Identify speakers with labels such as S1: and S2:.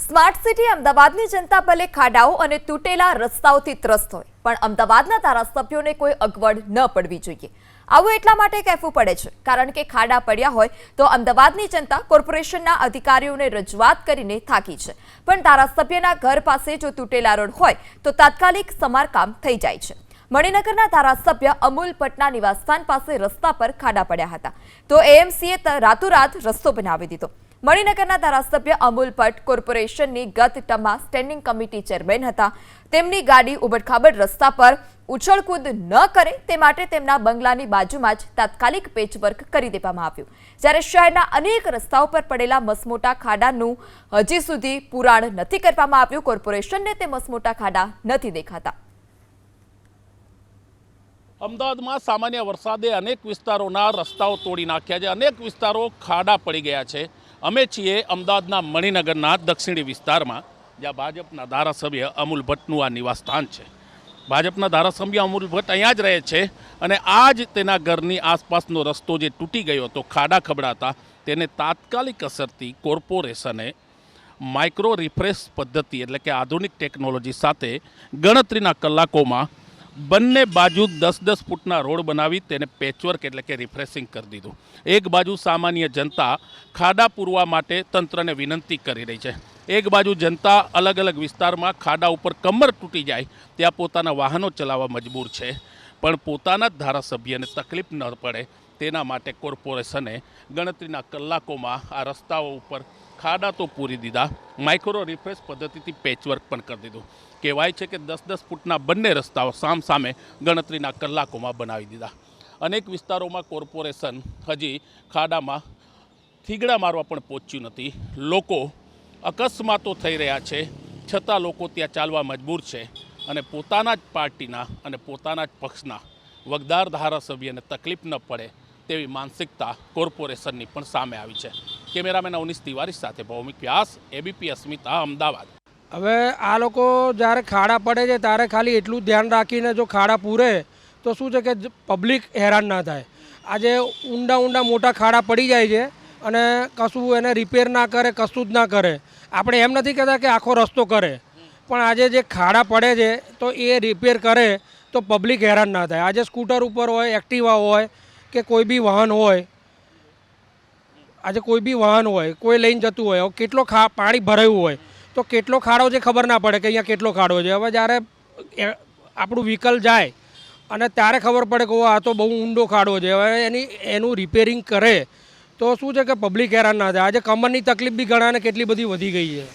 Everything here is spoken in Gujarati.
S1: સ્માર્ટ સિટી અમદાવાદની જનતા ભલે ખાડાઓ અને તૂટેલા રસ્તાઓથી ત્રસ્ત હોય, પણ અમદાવાદના ધારાસભ્યોને કોઈ અગવડ ન પડવી જોઈએ। આવું એટલા માટે કહેવું પડે છે કારણ કે ખાડા પડ્યા હોય તો અમદાવાદની જનતા કોર્પોરેશનના અધિકારીઓને રજૂઆત કરીને થાકી છે, પણ ધારાસભ્યના ઘર પાસે જો તૂટેલા રોડ હોય તો તાત્કાલિક સમારકામ થઈ જાય છે। મણિનગરના ધારાસભ્ય અમૂલ ભટ્ટના નિવાસસ્થાન પાસે રસ્તા પર ખાડા પડ્યા હતા તો એએમસીએ રાતોરાત રસ્તો બનાવી દીધો। મણિનગરના ધારાસભ્ય અમૂલ ભટ્ટ કોર્પોરેશનની ગત ટર્મમાં સ્ટેન્ડિંગ કમિટી ચેરમેન હતા। તેમની ગાડી ઉબડખાબડ રસ્તા પર ઉછળકૂદ ન કરે તે માટે તેમના બંગલાની બાજુમાં જ તાત્કાલિક પેચવર્ક કરી દેવામાં આવ્યું, જ્યારે શહેરના અનેક રસ્તાઓ પર પડેલા મસમોટા ખાડાનું હજી સુધી પુરાણ નથી કરવામાં આવ્યું। કોર્પોરેશનને તે મસમોટા ખાડા નથી દેખાતા।
S2: અમદાવાદમાં સામાન્ય વરસાદે અનેક વિસ્તારોના રસ્તાઓ તોડી નાખ્યા છે, અનેક વિસ્તારો ખાડા પડી ગયા છે। અમે છીએ અમદાવાદના મણિનગરના દક્ષિણી વિસ્તારમાં, જ્યાં ભાજપના ધારાસભ્ય અમૂલ ભટ્ટનું આ નિવાસસ્થાન છે। ભાજપના ધારાસભ્ય અમૂલ ભટ્ટ અહીંયા જ રહે છે અને આ જ તેના ઘરની આસપાસનો રસ્તો જે તૂટી ગયો હતો, ખાડા ખબડાતા, તેને તાત્કાલિક અસરથી કોર્પોરેશને માઇક્રો રિફ્રેશ પદ્ધતિ એટલે કે આધુનિક ટેકનોલોજી સાથે ગણતરીના કલાકોમાં બંને બાજુ 10-10 ફૂટના રોડ બનાવી તેને પેચવર્ક એટલે કે રિફ્રેશિંગ કરી દીધું। એક બાજુ સામાન્ય જનતા ખાડા પૂરવા માટે તંત્રને વિનંતી કરી રહી છે, એક બાજુ જનતા અલગ અલગ વિસ્તારમાં ખાડા ઉપર કમર તૂટી જાય ત્યાં પોતાના વાહનો ચલાવવા મજબૂર છે, પણ પોતાના જ ધારાસભ્યને તકલીફ ન પડે તેના માટે કોર્પોરેશને ગણતરીના કલાકોમાં આ રસ્તાઓ ઉપર ખાડા તો પૂરી દીધા, માઇક્રો રિફ્રેશ પદ્ધતિથી પેચવર્ક પણ કરી દીધું। કહેવાય છે કે 10-10 ફૂટના બંને રસ્તાઓ સામસામે ગણતરીના કલાકોમાં બનાવી દીધા। અનેક વિસ્તારોમાં કોર્પોરેશન હજી ખાડામાં થીગડા મારવા પણ પહોંચ્યું નથી। લોકો અકસ્માતો થઈ રહ્યા છે છતાં લોકો ત્યાં ચાલવા મજબૂર છે અને પોતાના જ પાર્ટીના અને પોતાના જ પક્ષના વગદાર ધારાસભ્યને તકલીફ ન પડે તેવી માનસિકતા કોર્પોરેશનની પણ સામે આવી છે। કેમેરામેન અવનીશ તિવારી સાથે ભૌમિક વ્યાસ, એબીપી અસ્મિતા, અમદાવાદ।
S3: હવે આ લોકો જ્યારે ખાડા પડે છે ત્યારે ખાલી એટલું ધ્યાન રાખીને જો ખાડા પૂરે તો શું છે કે પબ્લિક હેરાન ના થાય। આજે ઊંડા મોટા ખાડા પડી જાય છે અને કશું એને રિપેર ના કરે, કશું જ ના કરે। આપણે એમ નથી કહેતા કે આખો રસ્તો કરે, પણ આજે જે ખાડા પડે છે તો એ રિપેર કરે તો પબ્લિક હેરાન ના થાય। આજે સ્કૂટર ઉપર હોય, એક્ટિવા હોય કે કોઈ બી વાહન હોય, આજે કોઈ બી વાહન હોય, કોઈ લઈને જતું હોય, કેટલો પાણી ભરાયું હોય તો કેટલો ખાડો છે ખબર ના પડે કે અહીંયા કેટલો ખાડો છે। હવે જ્યારે આપણું વ્હીકલ જાય અને ત્યારે ખબર પડે કે આ તો બહુ ઊંડો ખાડો છે। હવે એનું રિપેરિંગ કરે તો શું છે કે પબ્લિક હેરાન ના થાય। આજે કમરની તકલીફ બી ઘણાને કેટલી બધી વધી ગઈ છે।